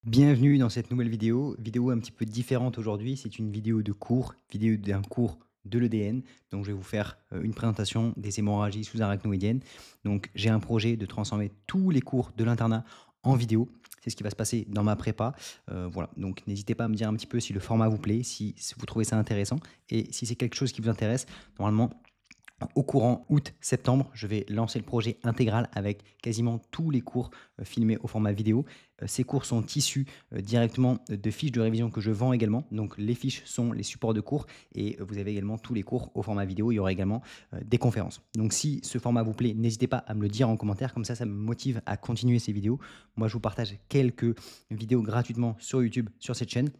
Bienvenue dans cette nouvelle vidéo un petit peu différente aujourd'hui. C'est une vidéo de cours, vidéo d'un cours de l'EDN. Donc, je vais vous faire une présentation des hémorragies sous-arachnoïdiennes. Donc, j'ai un projet de transformer tous les cours de l'internat en vidéo. C'est ce qui va se passer dans ma prépa. Voilà. Donc, n'hésitez pas à me dire un petit peu si le format vous plaît, si vous trouvez ça intéressant et si c'est quelque chose qui vous intéresse. Normalement, au courant août-septembre, je vais lancer le projet intégral avec quasiment tous les cours filmés au format vidéo. Ces cours sont issus directement de fiches de révision que je vends également. Donc les fiches sont les supports de cours et vous avez également tous les cours au format vidéo. Il y aura également des conférences. Donc si ce format vous plaît, n'hésitez pas à me le dire en commentaire. Comme ça me motive à continuer ces vidéos. Moi, je vous partage quelques vidéos gratuitement sur YouTube, sur cette chaîne.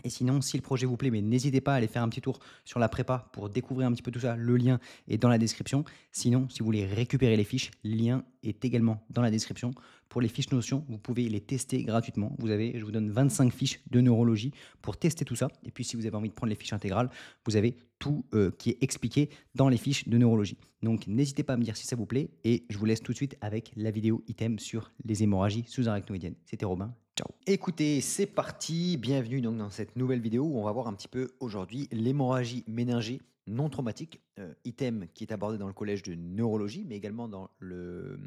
Et sinon, si le projet vous plaît, mais n'hésitez pas à aller faire un petit tour sur la prépa pour découvrir un petit peu tout ça. Le lien est dans la description. Sinon, si vous voulez récupérer les fiches, le lien est également dans la description. Pour les fiches Notion, vous pouvez les tester gratuitement. Je vous donne 25 fiches de neurologie pour tester tout ça. Et puis, si vous avez envie de prendre les fiches intégrales, vous avez tout qui est expliqué dans les fiches de neurologie. Donc, n'hésitez pas à me dire si ça vous plaît. Et je vous laisse tout de suite avec la vidéo item sur les hémorragies sous-arachnoïdiennes. C'était Robin. Ciao. Écoutez, c'est parti. Bienvenue donc dans cette nouvelle vidéo où on va voir un petit peu aujourd'hui l'hémorragie méningée non traumatique, item qui est abordé dans le collège de neurologie, mais également dans le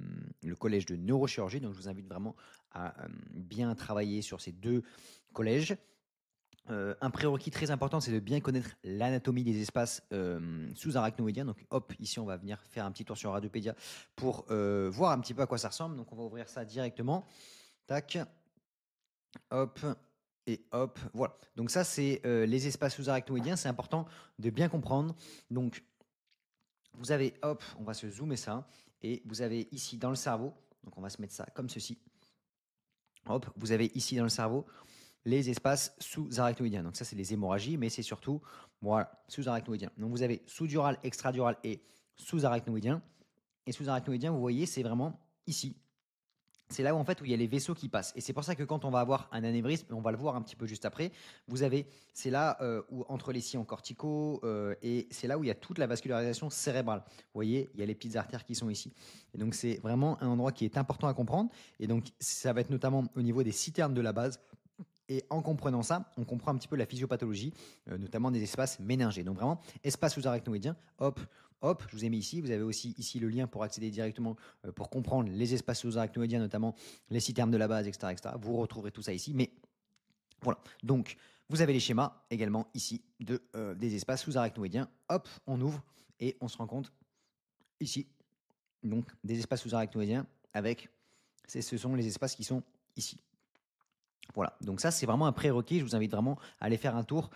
collège de neurochirurgie. Donc, je vous invite vraiment à bien travailler sur ces deux collèges. Un prérequis très important, c'est de bien connaître l'anatomie des espaces sous-arachnoïdiens. Donc, hop, ici, on va venir faire un petit tour sur Radiopédia pour voir un petit peu à quoi ça ressemble. Donc, on va ouvrir ça directement. Tac. Hop et hop, voilà. Donc ça, c'est les espaces sous-arachnoïdiens. C'est important de bien comprendre. Donc, vous avez, hop, on va se zoomer ça. Et vous avez ici dans le cerveau, donc on va se mettre ça comme ceci. Hop, vous avez ici dans le cerveau les espaces sous-arachnoïdiens. Donc ça, c'est les hémorragies, mais c'est surtout, voilà, sous-arachnoïdiens. Donc vous avez sous-dural, extradural et sous-arachnoïdien. Et sous-arachnoïdien, vous voyez, c'est vraiment ici. C'est là où en fait où il y a les vaisseaux qui passent. Et c'est pour ça que quand on va avoir un anévrisme, et on va le voir un petit peu juste après, vous avez, c'est là où entre les sillons corticaux et c'est là où il y a toute la vascularisation cérébrale. Vous voyez, il y a les petites artères qui sont ici. Et donc c'est vraiment un endroit qui est important à comprendre. Et donc ça va être notamment au niveau des citernes de la base. Et en comprenant ça, on comprend un petit peu la physiopathologie, notamment des espaces méningés. Donc vraiment, espace sous-arachnoïdien, hop, hop, je vous ai mis ici. Vous avez aussi ici le lien pour accéder directement, pour comprendre les espaces sous-arachnoïdiens, notamment les citernes de la base, etc., etc. Vous retrouverez tout ça ici. Mais voilà, donc vous avez les schémas également ici des espaces sous-arachnoïdiens. Hop, on ouvre et on se rend compte ici, donc des espaces sous-arachnoïdiens avec, ce sont les espaces qui sont ici. Voilà, donc ça c'est vraiment un prérequis. Je vous invite vraiment à aller faire un tour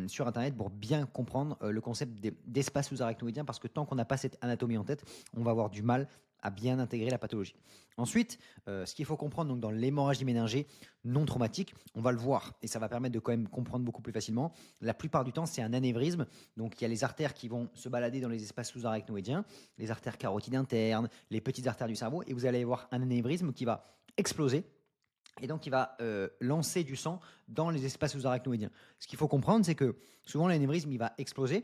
sur internet pour bien comprendre le concept d'espace sous-arachnoïdien parce que tant qu'on n'a pas cette anatomie en tête, on va avoir du mal à bien intégrer la pathologie. Ensuite, ce qu'il faut comprendre donc, dans l'hémorragie méningée non traumatique, on va le voir et ça va permettre de quand même comprendre beaucoup plus facilement. La plupart du temps, c'est un anévrisme. Donc il y a les artères qui vont se balader dans les espaces sous-arachnoïdiens, les artères carotides internes, les petites artères du cerveau et vous allez voir un anévrisme qui va exploser. Et donc, il va lancer du sang dans les espaces sous-arachnoïdiens. Ce qu'il faut comprendre, c'est que souvent, l'anévrisme, il va exploser.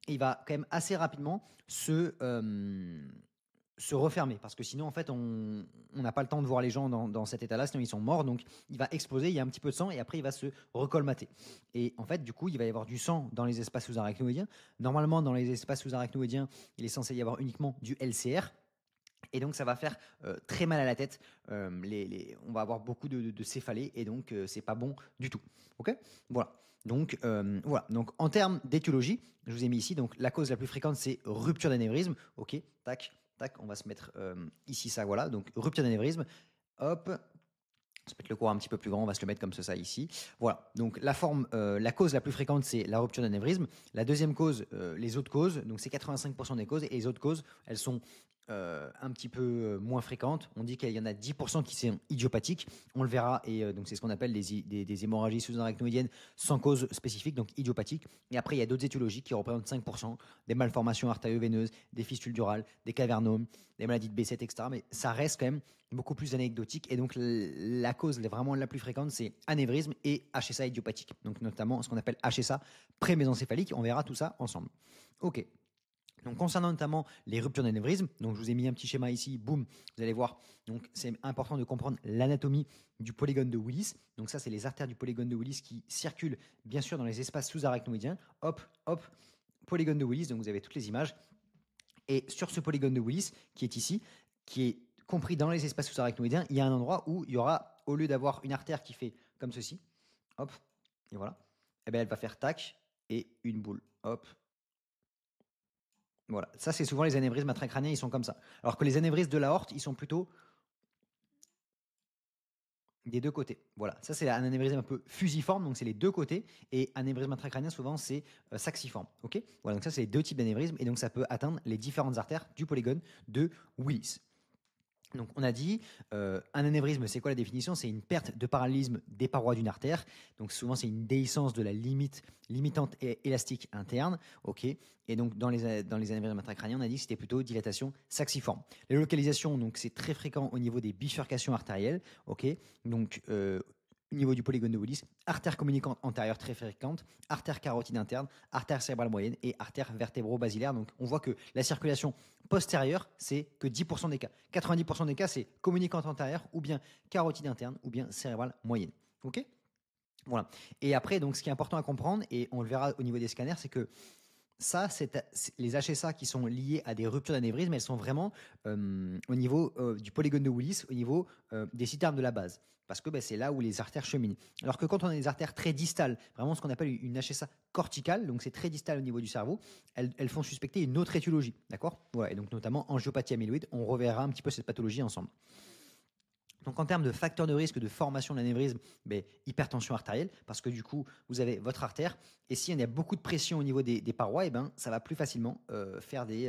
Et il va quand même assez rapidement se refermer. Parce que sinon, en fait, on n'a pas le temps de voir les gens dans cet état-là, sinon ils sont morts. Donc, il va exploser, il y a un petit peu de sang, et après, il va se recolmater. Et en fait, du coup, il va y avoir du sang dans les espaces sous-arachnoïdiens. Normalement, dans les espaces sous-arachnoïdiens, il est censé y avoir uniquement du LCR. Et donc, ça va faire très mal à la tête. On va avoir beaucoup de céphalées et donc, c'est pas bon du tout. OK. Voilà. Donc, voilà. Donc, en termes d'étiologie, je vous ai mis ici. Donc, la cause la plus fréquente, c'est rupture d'anévrisme. OK. Tac, tac. On va se mettre ici, ça. Voilà. Donc, rupture d'anévrisme. Hop. On se mettre le cours un petit peu plus grand, on va se le mettre comme ça ici. Voilà, donc la cause la plus fréquente, c'est la rupture d'anévrisme. La deuxième cause, les autres causes, donc c'est 85% des causes, et les autres causes, elles sont un petit peu moins fréquentes. On dit qu'il y en a 10% qui sont idiopathiques, on le verra, et donc c'est ce qu'on appelle des hémorragies sous-arachnoïdiennes sans cause spécifique, donc idiopathiques. Et après, il y a d'autres étiologies qui représentent 5%, des malformations artério-veineuses, des fistules durales, des cavernomes, des maladies de B7, etc. Mais ça reste quand même beaucoup plus anecdotique. Et donc, la cause vraiment la plus fréquente, c'est anévrisme et HSA idiopathique. Donc, notamment ce qu'on appelle HSA prémésencéphalique. On verra tout ça ensemble. OK. Donc, concernant notamment les ruptures d'anévrisme, donc je vous ai mis un petit schéma ici, boum, vous allez voir. Donc, c'est important de comprendre l'anatomie du polygone de Willis. Donc, ça, c'est les artères du polygone de Willis qui circulent, bien sûr, dans les espaces sous-arachnoïdiens. Hop, hop, polygone de Willis. Donc, vous avez toutes les images. Et sur ce polygone de Willis, qui est ici, qui est compris dans les espaces sous-arachnoïdiens, il y a un endroit où il y aura, au lieu d'avoir une artère qui fait comme ceci, hop, et voilà, eh bien, elle va faire tac et une boule. Hop, voilà, ça c'est souvent les anévrismes intracrâniens, ils sont comme ça. Alors que les anévrismes de l'aorte, ils sont plutôt des deux côtés. Voilà, ça c'est un anévrisme un peu fusiforme, donc c'est les deux côtés. Et un anévrisme intracrânien, souvent c'est saxiforme. Ok, voilà, donc ça c'est les deux types d'anévrismes et donc ça peut atteindre les différentes artères du polygone de Willis. Donc, on a dit, un anévrisme, c'est quoi la définition? C'est une perte de parallélisme des parois d'une artère. Donc, souvent, c'est une déhiscence de la limite limitante et élastique interne. Ok. Et donc, dans les anévrismes intracrâniens, on a dit que c'était plutôt dilatation saxiforme. Les localisations, donc, c'est très fréquent au niveau des bifurcations artérielles. Ok. Donc, au niveau du polygone de Willis, artère communicante antérieure très fréquente, artère carotide interne, artère cérébrale moyenne et artère vertébro-basilaire. Donc on voit que la circulation postérieure, c'est que 10% des cas. 90% des cas, c'est communicante antérieure ou bien carotide interne ou bien cérébrale moyenne. Ok. Voilà. Et après, donc, ce qui est important à comprendre, et on le verra au niveau des scanners, c'est que ça, les HSA qui sont liés à des ruptures d'anévrisme, elles sont vraiment au niveau du polygone de Willis, au niveau des citernes de la base. Parce que c'est là où les artères cheminent. Alors que quand on a des artères très distales, vraiment ce qu'on appelle une HSA corticale, donc c'est très distal au niveau du cerveau, elles font suspecter une autre étiologie. D'accord. Voilà, et donc notamment angiopathie amyloïde. On reverra un petit peu cette pathologie ensemble. Donc en termes de facteurs de risque de formation de l'anévrisme, hypertension artérielle, parce que du coup, vous avez votre artère, et s'il y a beaucoup de pression au niveau des parois, ça va plus facilement faire des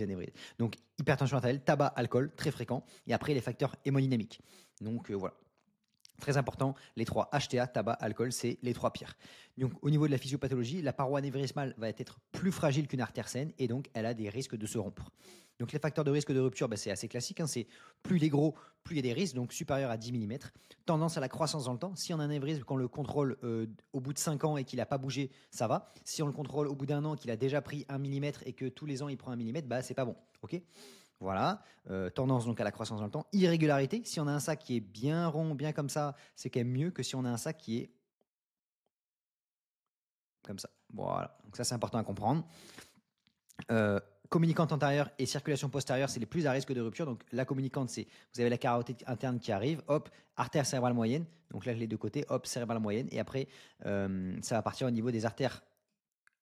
anévrismes. Donc hypertension artérielle, tabac, alcool, très fréquent, et après les facteurs hémodynamiques. Donc voilà. Très important, les trois HTA, tabac, alcool, c'est les trois pires. Donc, au niveau de la physiopathologie, la paroi anévrismale va être plus fragile qu'une artère saine et donc elle a des risques de se rompre. Donc, les facteurs de risque de rupture, c'est assez classique. C'est plus il est gros, plus il y a des risques, donc supérieur à 10 mm. Tendance à la croissance dans le temps. Si on a un anévrisme, qu'on le contrôle au bout de 5 ans et qu'il n'a pas bougé, ça va. Si on le contrôle au bout d'un an, qu'il a déjà pris 1 mm et que tous les ans il prend 1 mm, c'est pas bon. Ok. Voilà, tendance donc à la croissance dans le temps. Irrégularité, si on a un sac qui est bien rond, bien comme ça, c'est quand même mieux que si on a un sac qui est comme ça. Voilà, donc ça c'est important à comprendre. Communicante antérieure et circulation postérieure, c'est les plus à risque de rupture. Donc la communicante, c'est vous avez la carotide interne qui arrive, hop, artère cérébrale moyenne. Donc là les deux côtés, hop, cérébrale moyenne. Et après, ça va partir au niveau des artères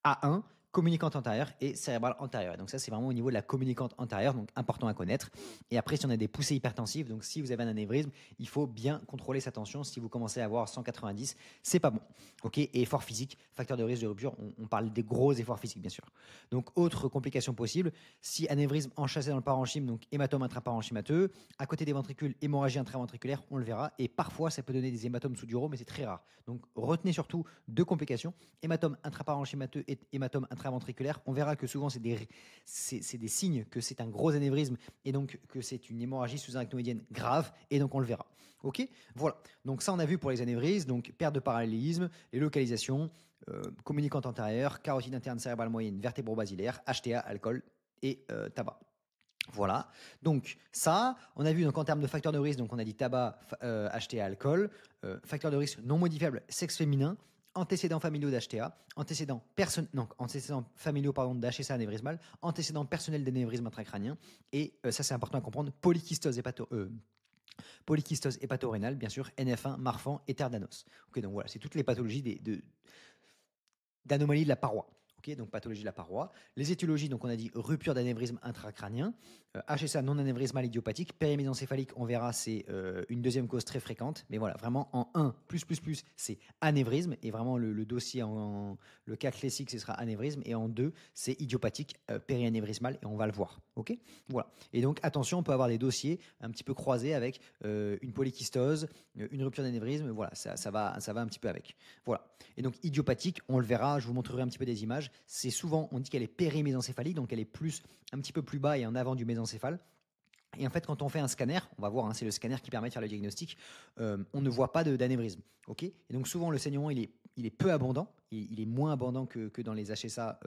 A1, communicante antérieure et cérébrale antérieure. Donc ça, c'est vraiment au niveau de la communicante antérieure, donc important à connaître. Et après, si on a des poussées hypertensives, donc si vous avez un anévrisme, il faut bien contrôler sa tension. Si vous commencez à avoir 190, c'est pas bon. Ok. Et effort physique, facteur de risque de rupture, on parle des gros efforts physiques, bien sûr. Donc autre complication possible, si anévrisme enchâssé dans le parenchyme, donc hématome intraparenchymateux, à côté des ventricules, hémorragie intraventriculaire, on le verra. Et parfois, ça peut donner des hématomes sous-duraux, mais c'est très rare. Donc retenez surtout deux complications, hématome intraparenchymateux et hématome intraventriculaire. On verra que souvent, c'est des signes que c'est un gros anévrisme et donc que c'est une hémorragie sous-arachnoïdienne grave. Et donc, on le verra. OK. Voilà. Donc, ça, on a vu pour les anévrismes. Donc, perte de parallélisme, les localisations, communicante antérieure, carotide interne cérébrale moyenne, vertébro-basilaire, HTA, alcool et tabac. Voilà. Donc ça, on a vu donc en termes de facteurs de risque, donc on a dit tabac, HTA, alcool, facteurs de risque non modifiables, sexe féminin, antécédents familiaux d'HTA, antécédents familiaux d'HSA anévrismal, antécédents personnels d'anévrisme intracrânien, et ça c'est important à comprendre, polykystose hépatorénale, bien sûr, NF1, Marfan et terre d'Anos. Ok, donc voilà, c'est toutes les pathologies d'anomalies de la paroi. Ok, donc pathologie de la paroi. Les étiologies, donc on a dit rupture d'anévrisme intracrânien, HSA non anévrismal idiopathique, périmésencéphalique, on verra, c'est une deuxième cause très fréquente. Mais voilà, vraiment en 1, c'est anévrisme. Et vraiment le dossier, le cas classique, ce sera anévrisme. Et en 2, c'est idiopathique, périanévrismal. Et on va le voir. Ok, voilà. Et donc attention, on peut avoir des dossiers un petit peu croisés avec une polykystose, une rupture d'anévrisme. Voilà, ça va un petit peu avec. Voilà. Et donc idiopathique, on le verra, je vous montrerai un petit peu des images. C'est souvent, on dit qu'elle est périmésencéphalique, donc elle est un petit peu plus bas et en avant du mésencéphale. Et en fait, quand on fait un scanner, on va voir, c'est le scanner qui permet de faire le diagnostic, on ne voit pas d'anévrisme. Ok. Et donc souvent, le saignement, il est peu abondant, il est moins abondant que dans les HSA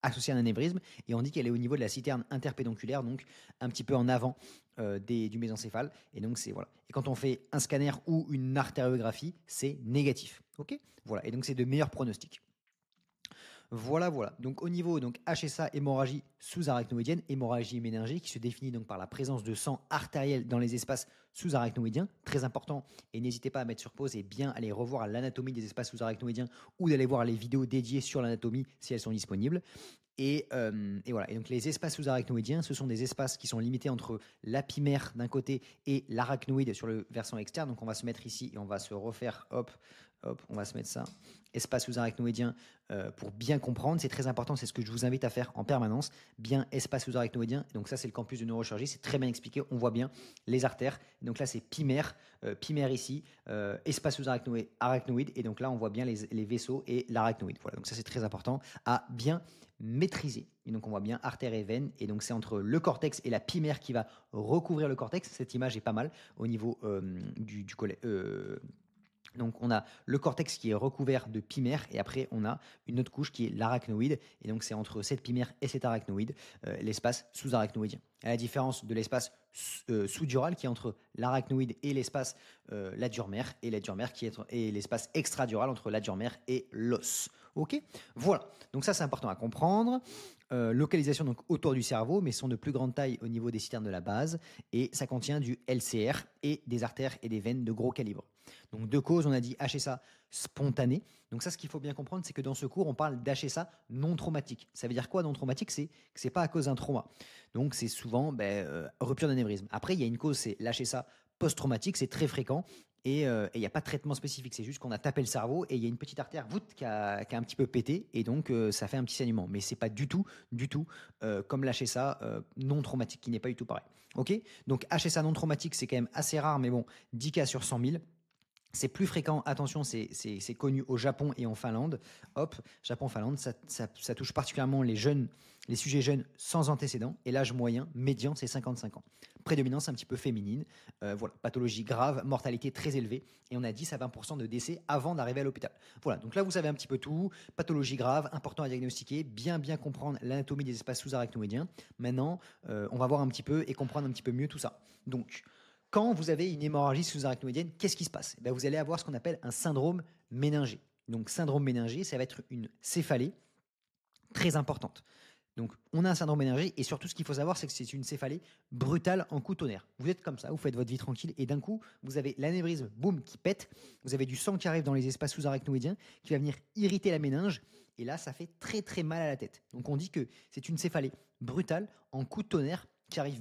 associée à un anévrisme, et on dit qu'elle est au niveau de la citerne interpédonculaire, donc un petit peu en avant du mésencéphale. Et donc c'est voilà. Et quand on fait un scanner ou une artériographie, c'est négatif. Ok. Voilà. Et donc c'est de meilleurs pronostics. Voilà, voilà. Donc au niveau donc HSA, hémorragie sous-arachnoïdienne, hémorragie méningée qui se définit donc par la présence de sang artériel dans les espaces sous-arachnoïdiens, très important. Et n'hésitez pas à mettre sur pause et bien aller revoir l'anatomie des espaces sous-arachnoïdiens ou d'aller voir les vidéos dédiées sur l'anatomie si elles sont disponibles. Et voilà. Et donc les espaces sous-arachnoïdiens, ce sont des espaces qui sont limités entre l'apimère d'un côté et l'arachnoïde sur le versant externe. Donc on va se mettre ici et on va se refaire, hop, hop, on va se mettre ça, espace sous-arachnoïdien pour bien comprendre. C'est très important, c'est ce que je vous invite à faire en permanence. Bien espace sous-arachnoïdien. Donc ça c'est le campus de neurochirurgie, c'est très bien expliqué. On voit bien les artères. Donc là c'est pimère, pimère ici, espace sous-arachnoïde. Et donc là on voit bien les vaisseaux et l'arachnoïde. Voilà, donc ça c'est très important à bien maîtriser. Et donc on voit bien artère et veine, et donc c'est entre le cortex et la pimère qui va recouvrir le cortex. Cette image est pas mal au niveau du collet. Donc on a le cortex qui est recouvert de pimère, et après on a une autre couche qui est l'arachnoïde, et donc c'est entre cette pimère et cet arachnoïde, l'espace sous-arachnoïdien. À la différence de l'espace sous-dural qui est entre l'arachnoïde et l'espace la dure mère, et la dure mère qui est l'espace extradural entre la dure mère et l'os. Ok. Voilà, donc ça c'est important à comprendre. Localisation donc autour du cerveau, mais sont de plus grande taille au niveau des citernes de la base, et ça contient du LCR et des artères et des veines de gros calibre. Donc deux causes, on a dit HSA spontané. Donc ça, ce qu'il faut bien comprendre, c'est que dans ce cours, on parle d'HSA non traumatique. Ça veut dire quoi non traumatique? C'est que c'est pas à cause d'un trauma. Donc c'est souvent rupture d'anévrisme. Après, il y a une cause, c'est l'HSA post-traumatique, c'est très fréquent. Et il n'y a pas de traitement spécifique, c'est juste qu'on a tapé le cerveau et il y a une petite artère qui a un petit peu pété, et donc ça fait un petit saignement. Mais c'est pas du tout comme l'HSA non traumatique, qui n'est pas du tout pareil. Ok. Donc HSA non traumatique, c'est quand même assez rare, mais bon, 10 cas sur 100 000. C'est plus fréquent, attention, c'est connu au Japon et en Finlande. Hop, Japon-Finlande, ça touche particulièrement les sujets jeunes sans antécédents, et l'âge moyen, médian, c'est 55 ans. Prédominance un petit peu féminine, voilà, pathologie grave, mortalité très élevée, et on a 10 à 20% de décès avant d'arriver à l'hôpital. Voilà, donc là vous savez un petit peu tout, pathologie grave, important à diagnostiquer, bien comprendre l'anatomie des espaces sous-arachnoïdiens. Maintenant, on va voir un petit peu et comprendre un petit peu mieux tout ça. Donc, quand vous avez une hémorragie sous-arachnoïdienne, qu'est-ce qui se passe? Vous allez avoir ce qu'on appelle un syndrome méningé. Donc, syndrome méningé, ça va être une céphalée très importante. Donc, on a un syndrome méningé, et surtout, ce qu'il faut savoir, c'est que c'est une céphalée brutale en coup tonnerre. Vous êtes comme ça, vous faites votre vie tranquille, et d'un coup, vous avez l'anévrisme, boum, qui pète. Vous avez du sang qui arrive dans les espaces sous-arachnoïdiens, qui va venir irriter la méninge, et là, ça fait très très mal à la tête. Donc, on dit que c'est une céphalée brutale en coup de tonnerre qui arrive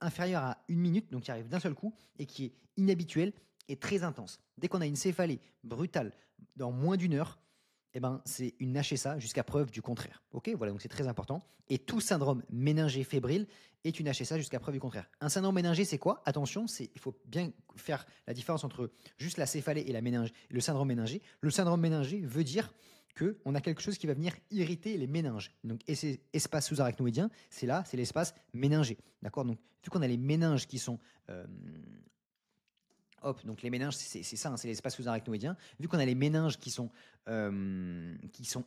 inférieur à 1 minute, donc qui arrive d'un seul coup, et qui est inhabituelle et très intense. Dès qu'on a une céphalée brutale dans moins d'1 heure, c'est une HSA jusqu'à preuve du contraire. Ok, voilà, donc c'est très important. Et tout syndrome méningé fébrile est une HSA jusqu'à preuve du contraire. Un syndrome méningé, c'est quoi? Attention, il faut bien faire la différence entre juste la céphalée et le syndrome méningé. Le syndrome méningé veut dire qu'on a quelque chose qui va venir irriter les méninges. Donc, et ces espaces sous-arachnoïdiens, c'est l'espace méningé. D'accord. Donc, vu qu'on a les méninges qui sont donc les méninges, c'est ça, hein, c'est l'espace sous-arachnoïdien. Vu qu'on a les méninges qui sont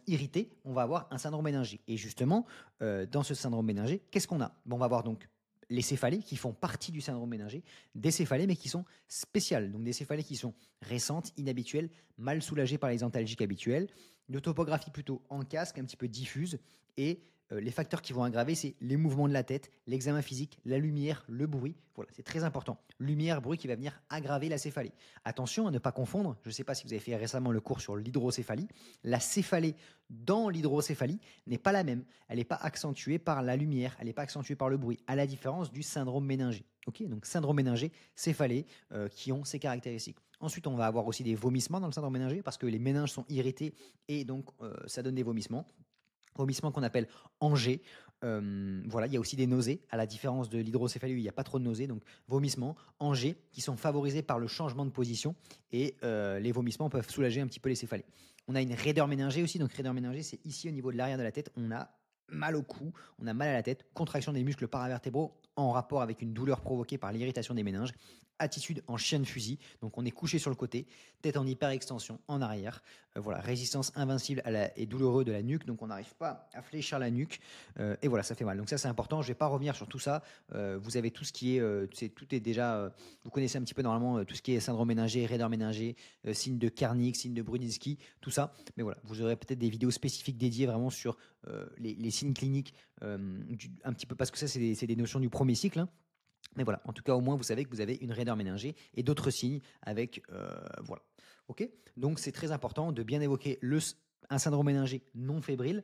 irrités, on va avoir un syndrome méningé. Et justement, dans ce syndrome méningé, qu'est-ce qu'on a? On va avoir donc les céphalées qui font partie du syndrome méningé, des céphalées mais qui sont spéciales, donc des céphalées qui sont récentes, inhabituelles, mal soulagées par les antalgiques habituels, de topographie plutôt en casque, un petit peu diffuse, et les facteurs qui vont aggraver, c'est les mouvements de la tête, l'examen physique, la lumière, le bruit. Voilà, c'est très important. Lumière, bruit qui va venir aggraver la céphalée. Attention à ne pas confondre, je ne sais pas si vous avez fait récemment le cours sur l'hydrocéphalie. La céphalée dans l'hydrocéphalie n'est pas la même. Elle n'est pas accentuée par la lumière, elle n'est pas accentuée par le bruit, à la différence du syndrome méningé. Ok, donc syndrome méningé, céphalée, qui ont ces caractéristiques. Ensuite, on va avoir aussi des vomissements dans le syndrome méningé parce que les méninges sont irrités, et donc ça donne des vomissements. Vomissements qu'on appelle angers. Voilà, il y a aussi des nausées, à la différence de l'hydrocéphalie où il n'y a pas trop de nausées. Donc vomissements, angers, qui sont favorisés par le changement de position, et les vomissements peuvent soulager un petit peu les céphalées. On a une raideur méningée aussi. Donc raideur méningée, c'est ici au niveau de l'arrière de la tête. On a mal au cou, on a mal à la tête, contraction des muscles paravertébraux en rapport avec une douleur provoquée par l'irritation des méninges, attitude en chien de fusil, donc on est couché sur le côté, tête en hyper extension, en arrière, voilà, résistance invincible et douloureux de la nuque, donc on n'arrive pas à fléchir la nuque, et voilà, ça fait mal. Donc ça c'est important, je vais pas revenir sur tout ça, vous avez tout ce qui est, tout est déjà, vous connaissez un petit peu normalement tout ce qui est syndrome méningé, raideur méningée, signe de Kernick, signe de Brudinski, tout ça, mais voilà, vous aurez peut-être des vidéos spécifiques dédiées vraiment sur les signes cliniques, un petit peu, parce que ça c'est des notions du premier cycle, hein. Mais voilà, en tout cas, au moins, vous savez que vous avez une raideur méningée et d'autres signes avec. Voilà. OK. Donc, c'est très important de bien évoquer un syndrome méningé non fébrile,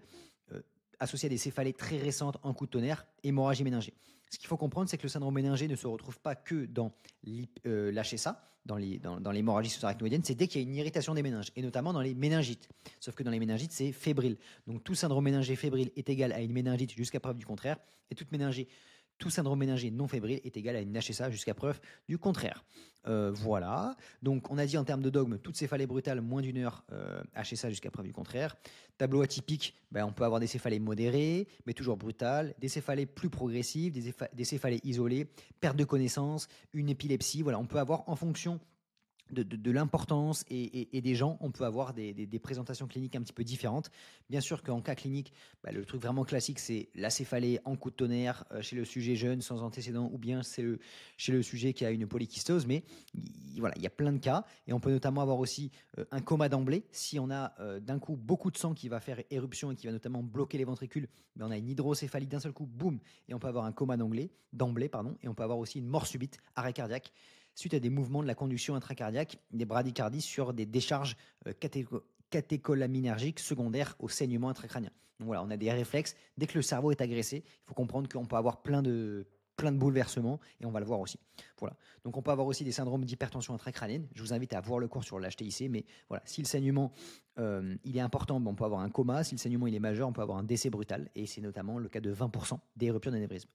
euh, associé à des céphalées très récentes en coup de tonnerre, hémorragie méningée. Ce qu'il faut comprendre, c'est que le syndrome méningé ne se retrouve pas que dans l'HSA, dans l'hémorragie sous-arachnoïdienne, c'est dès qu'il y a une irritation des méninges, et notamment dans les méningites. Sauf que dans les méningites, c'est fébrile. Donc tout syndrome méningé fébrile est égal à une méningite jusqu'à preuve du contraire, et tout syndrome méningé non fébrile est égal à une HSA jusqu'à preuve du contraire. Voilà. Donc, on a dit en termes de dogme, toute céphalée brutale, moins d'une heure, HSA jusqu'à preuve du contraire. Tableau atypique, ben, on peut avoir des céphalées modérées, mais toujours brutales, des céphalées plus progressives, des céphalées isolées, perte de connaissance, une épilepsie. Voilà, on peut avoir en fonction de l'importance et des gens, on peut avoir des présentations cliniques un petit peu différentes. Bien sûr qu'en cas clinique, bah, le truc vraiment classique, c'est la céphalée en coup de tonnerre chez le sujet jeune sans antécédent, ou bien chez le sujet qui a une polykystose. Mais voilà, il y a plein de cas. Et on peut notamment avoir aussi un coma d'emblée. Si on a d'un coup beaucoup de sang qui va faire éruption et qui va notamment bloquer les ventricules, ben on a une hydrocéphalie d'un seul coup, boum, et on peut avoir un coma d'emblée, pardon, et on peut avoir aussi une mort subite, arrêt cardiaque, suite à des mouvements de la conduction intracardiaque, des bradycardies sur des décharges catécholaminergiques secondaires au saignement intracrânien. Donc voilà, on a des réflexes. Dès que le cerveau est agressé, il faut comprendre qu'on peut avoir plein de bouleversements, et on va le voir aussi. Voilà. Donc on peut avoir aussi des syndromes d'hypertension intracrânienne. Je vous invite à voir le cours sur l'HTIC, mais voilà, si le saignement il est important, on peut avoir un coma. Si le saignement il est majeur, on peut avoir un décès brutal, et c'est notamment le cas de 20% des ruptures d'anévrisme.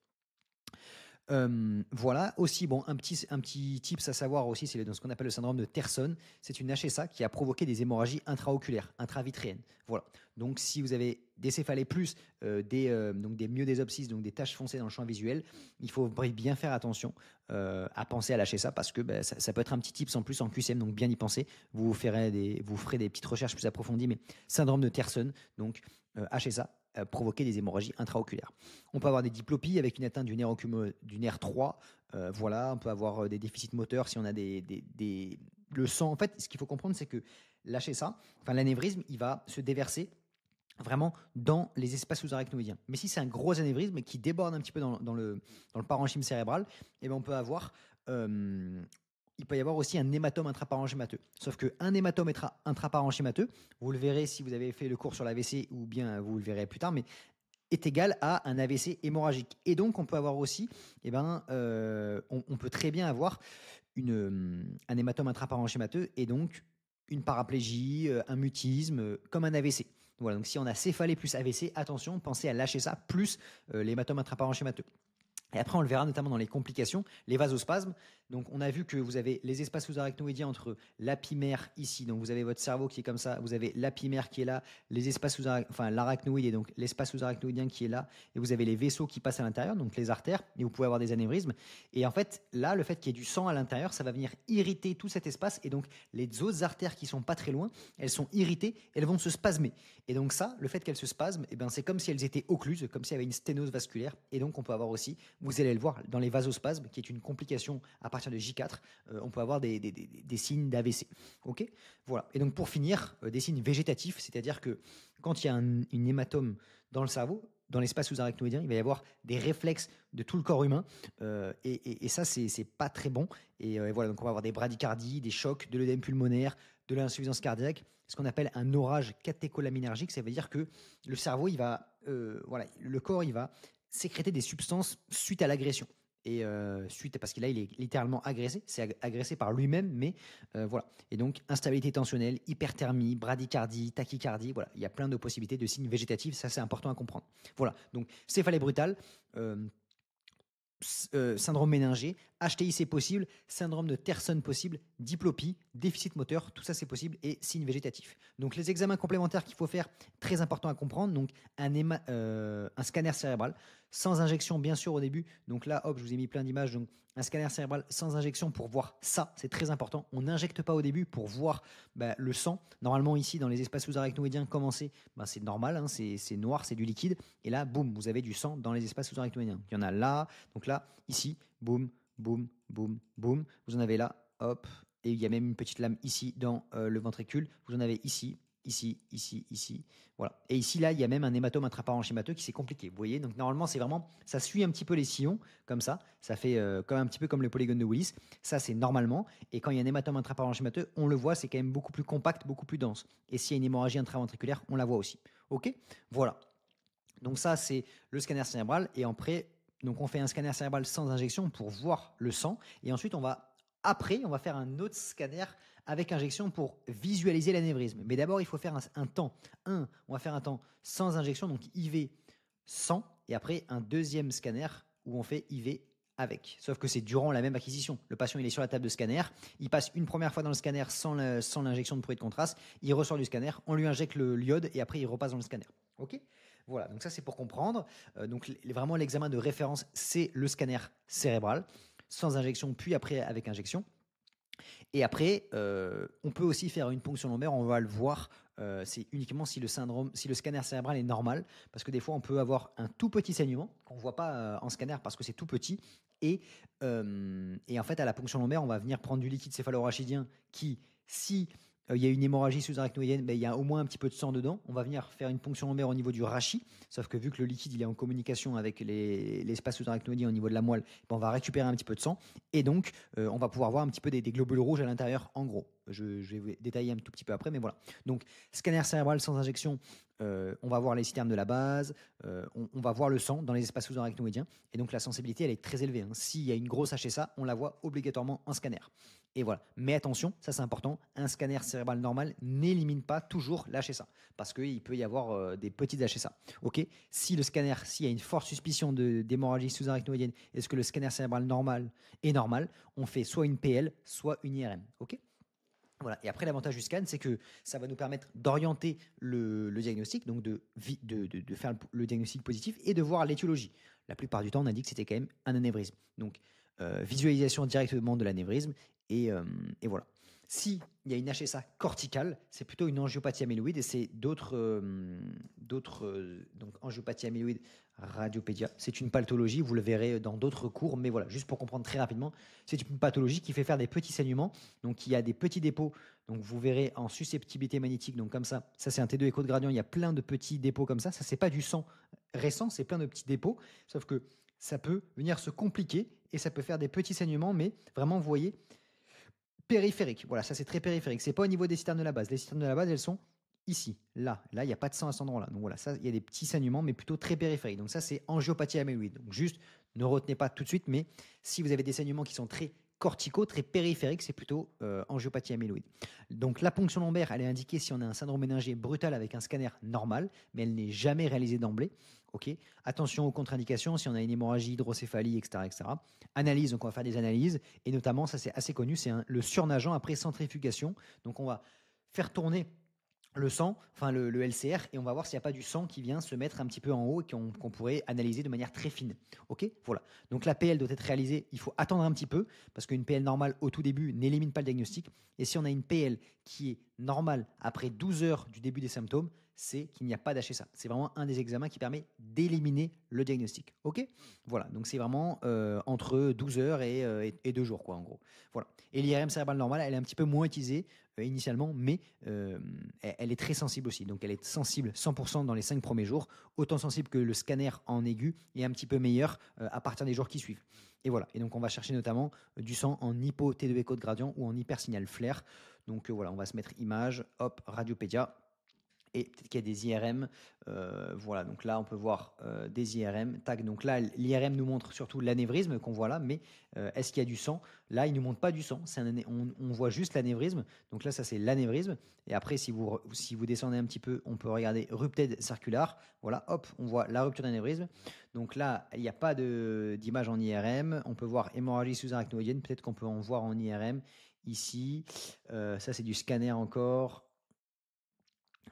Voilà, aussi, bon, un petit tips à savoir aussi, c'est ce qu'on appelle le syndrome de Terson. C'est une HSA qui a provoqué des hémorragies intraoculaires, intravitréennes. Voilà. Donc, si vous avez des céphalées plus donc des myodésopsis, donc des taches foncées dans le champ visuel, il faut bien faire attention à penser à l'HSA, parce que ça peut être un petit tips en plus en QCM, donc bien y penser. Vous ferez des petites recherches plus approfondies, mais syndrome de Terson, donc HSA, provoquer des hémorragies intraoculaires. On peut avoir des diplopies avec une atteinte du nerf 3. Voilà, on peut avoir des déficits moteurs si on a le sang. En fait, ce qu'il faut comprendre, c'est que l'HSA, enfin l'anévrisme, il va se déverser vraiment dans les espaces sous-arachnoïdiens. Mais si c'est un gros anévrisme qui déborde un petit peu dans le parenchyme cérébral, eh ben on peut avoir il peut y avoir aussi un hématome intraparenchymateux. Sauf qu'un hématome intraparenchymateux, vous le verrez si vous avez fait le cours sur l'AVC, ou bien vous le verrez plus tard, mais est égal à un AVC hémorragique. Et donc, on peut avoir aussi, on peut très bien avoir un hématome intraparenchymateux, et donc une paraplégie, un mutisme, comme un AVC. Voilà, donc si on a céphalée plus AVC, attention, pensez à lâcher ça, plus l'hématome intraparenchymateux. Et après, on le verra notamment dans les complications, les vasospasmes. Donc, on a vu que vous avez les espaces sous-arachnoïdiens entre l'apimère ici. Donc, vous avez votre cerveau qui est comme ça. Vous avez l'apimère qui est là, les espaces l'arachnoïde et donc l'espace sous-arachnoïdien qui est là. Et vous avez les vaisseaux qui passent à l'intérieur, donc les artères. Et vous pouvez avoir des anévrismes. Et en fait, là, le fait qu'il y ait du sang à l'intérieur, ça va venir irriter tout cet espace. Et donc, les autres artères qui sont pas très loin, elles sont irritées, elles vont se spasmer. Et donc, ça, le fait qu'elles se spasment, c'est comme si elles étaient occluses, comme s'il y avait une sténose vasculaire. Et donc, on peut avoir aussi, vous allez le voir, dans les vasospasmes, qui est une complication à partir de J4, on peut avoir des signes d'AVC. Ok, voilà. Et donc pour finir, des signes végétatifs, c'est-à-dire que quand il y a une hématome dans le cerveau, dans l'espace sous-arachnoïdien, il va y avoir des réflexes de tout le corps humain, et ça c'est pas très bon. Et voilà, donc on va avoir des bradycardies, des chocs, de l'œdème pulmonaire, de l'insuffisance cardiaque, ce qu'on appelle un orage catécholaminergique. Ça veut dire que le cerveau, le corps, il va sécréter des substances suite à l'agression. Et suite, parce que là, il est littéralement agressé, c'est agressé par lui-même, mais voilà. Et donc, instabilité tensionnelle, hyperthermie, bradycardie, tachycardie, voilà. Il y a plein de possibilités de signes végétatifs, ça c'est important à comprendre. Voilà, donc céphalée brutale, syndrome méningé, HTI c'est possible, syndrome de Terson possible, diplopie, déficit moteur, tout ça c'est possible et signe végétatif. Donc les examens complémentaires qu'il faut faire, très important à comprendre, donc un scanner cérébral sans injection bien sûr au début. Donc là hop, je vous ai mis plein d'images, donc un scanner cérébral sans injection pour voir ça, c'est très important. On n'injecte pas au début pour voir le sang. Normalement ici dans les espaces sous-arachnoïdiens commencés, c'est normal, hein, c'est noir, c'est du liquide. Et là, boum, vous avez du sang dans les espaces sous-arachnoïdiens. Il y en a là, donc là, ici, boum, boum, boum, boum. Vous en avez là, hop, et il y a même une petite lame ici dans le ventricule. Vous en avez ici, ici, ici, ici. Voilà. Et ici, là, il y a même un hématome intraparenchymateux qui s'est compliqué. Vous voyez, donc normalement, c'est vraiment, ça suit un petit peu les sillons, comme ça. Ça fait comme un petit peu comme le polygone de Willis. Ça, c'est normalement. Et quand il y a un hématome intraparenchymateux, on le voit, c'est quand même beaucoup plus compact, beaucoup plus dense. Et s'il y a une hémorragie intraventriculaire, on la voit aussi. OK? Voilà. Donc ça, c'est le scanner cérébral. Et après, donc on fait un scanner cérébral sans injection pour voir le sang. Et ensuite, on va faire un autre scanner avec injection pour visualiser l'anévrisme. Mais d'abord, il faut faire un temps. On va faire un temps sans injection, donc IV sans. Et après, un deuxième scanner où on fait IV avec. Sauf que c'est durant la même acquisition. Le patient, il est sur la table de scanner. Il passe une première fois dans le scanner sans l'injection de produit de contraste. Il ressort du scanner. On lui injecte l'iode et après, il repasse dans le scanner. OK ? Voilà, donc ça c'est pour comprendre. Donc vraiment l'examen de référence, c'est le scanner cérébral, sans injection, puis après avec injection. Et après, on peut aussi faire une ponction lombaire, on va le voir, c'est uniquement si le scanner cérébral est normal, parce que des fois on peut avoir un tout petit saignement qu'on ne voit pas en scanner parce que c'est tout petit. Et en fait, à la ponction lombaire, on va venir prendre du liquide céphalorachidien qui, si il y a une hémorragie sous-arachnoïdienne, il y a au moins un petit peu de sang dedans. On va venir faire une ponction lombaire au niveau du rachis, sauf que vu que le liquide il est en communication avec l'espace sous-arachnoïdien au niveau de la moelle, on va récupérer un petit peu de sang et donc on va pouvoir voir un petit peu des globules rouges à l'intérieur en gros. Je vais vous détailler un tout petit peu après, mais voilà. Donc scanner cérébral sans injection, on va voir les systèmes de la base, on va voir le sang dans les espaces sous-arachnoïdiens et donc la sensibilité elle est très élevée. Hein. S'il y a une grosse HSA, on la voit obligatoirement en scanner. Et voilà. Mais attention, ça c'est important, un scanner cérébral normal n'élimine pas toujours l'HSA parce qu'il peut y avoir des petites HSA. Ok. Si le scanner, s'il y a une forte suspicion d'hémorragie sous-arachnoïdienne, est-ce que le scanner cérébral normal est normal, on fait soit une PL, soit une IRM. Ok. Voilà. Et après, l'avantage du scan, c'est que ça va nous permettre d'orienter le diagnostic, donc de faire le diagnostic positif et de voir l'étiologie. La plupart du temps, on a dit que c'était quand même un anévrisme. Donc, visualisation directement de l'anévrisme et voilà. Si il y a une HSA corticale, c'est plutôt une angiopathie amyloïde et c'est donc angiopathie amyloïde radiopédia. C'est une pathologie, vous le verrez dans d'autres cours, mais voilà, juste pour comprendre très rapidement, c'est une pathologie qui fait faire des petits saignements, donc il y a des petits dépôts, donc vous verrez en susceptibilité magnétique, donc comme ça c'est un T2 écho de gradient, il y a plein de petits dépôts comme ça c'est pas du sang récent, c'est plein de petits dépôts, sauf que ça peut venir se compliquer et ça peut faire des petits saignements, mais vraiment, vous voyez, périphériques. Voilà, ça c'est très périphérique. C'est pas au niveau des citernes de la base. Les citernes de la base, elles sont ici, là. Là, il n'y a pas de sang à cet endroit-là. Donc voilà, ça, il y a des petits saignements, mais plutôt très périphériques. Donc ça, c'est angiopathie amyloïde. Donc juste, ne retenez pas tout de suite, mais si vous avez des saignements qui sont très corticaux, très périphériques, c'est plutôt angiopathie amyloïde. Donc la ponction lombaire, elle est indiquée si on a un syndrome méningé brutal avec un scanner normal, mais elle n'est jamais réalisée d'emblée. Ok. Attention aux contre-indications si on a une hémorragie, hydrocéphalie, etc., etc. Analyse, donc on va faire des analyses, et notamment, ça c'est assez connu, c'est le surnageant après centrifugation. Donc on va faire tourner le sang, enfin le LCR, et on va voir s'il n'y a pas du sang qui vient se mettre un petit peu en haut et qu'on pourrait analyser de manière très fine. Ok, voilà. Donc la PL doit être réalisée, il faut attendre un petit peu, parce qu'une PL normale au tout début n'élimine pas le diagnostic. Et si on a une PL qui est normale après 12 heures du début des symptômes, c'est qu'il n'y a pas d'HSA. C'est vraiment un des examens qui permet d'éliminer le diagnostic. Ok, voilà. Donc c'est vraiment entre 12 heures et 2 jours, quoi, en gros. Voilà. Et l'IRM cérébrale normale, elle est un petit peu moins utilisée initialement, mais elle est très sensible aussi. Donc elle est sensible 100% dans les 5 premiers jours, autant sensible que le scanner en aigu et un petit peu meilleur à partir des jours qui suivent. Et voilà. Et donc on va chercher notamment du sang en hypo T2 écho de gradient ou en hypersignal flair. Donc voilà, on va se mettre image, hop, radiopédia. et peut-être qu'il y a des IRM. Voilà, donc là, on peut voir des IRM. Tac, donc là, l'IRM nous montre surtout l'anévrisme qu'on voit là, mais est-ce qu'il y a du sang? Là, il ne nous montre pas du sang, on voit juste l'anévrisme. Donc là, ça, c'est l'anévrisme. Et après, si vous descendez un petit peu, on peut regarder rupted circular. Voilà, hop, on voit la rupture d'anévrisme. Donc là, il n'y a pas d'image en IRM. On peut voir hémorragie sous-arachnoïdienne. Peut-être qu'on peut en voir en IRM ici. Ça, c'est du scanner encore.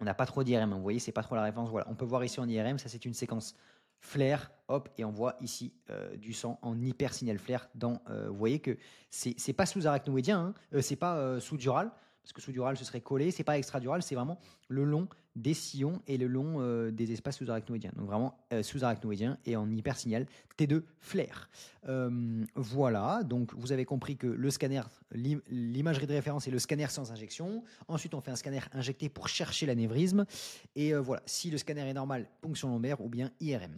On n'a pas trop d'IRM, vous voyez, c'est pas trop la référence. Voilà, on peut voir ici en IRM, ça c'est une séquence flair, hop, et on voit ici du sang en hypersignal flair. Vous voyez que c'est pas sous-arachnoïdien, hein, c'est pas sous-dural, parce que sous-dural ce serait collé, c'est pas extradural, c'est vraiment le long des sillons et le long des espaces sous-arachnoïdiens. Donc vraiment sous-arachnoïdien et en hypersignal T2 flair. Voilà, donc vous avez compris que le scanner, l'imagerie de référence est le scanner sans injection. Ensuite, on fait un scanner injecté pour chercher l'anévrisme. Et voilà, si le scanner est normal, ponction lombaire ou bien IRM.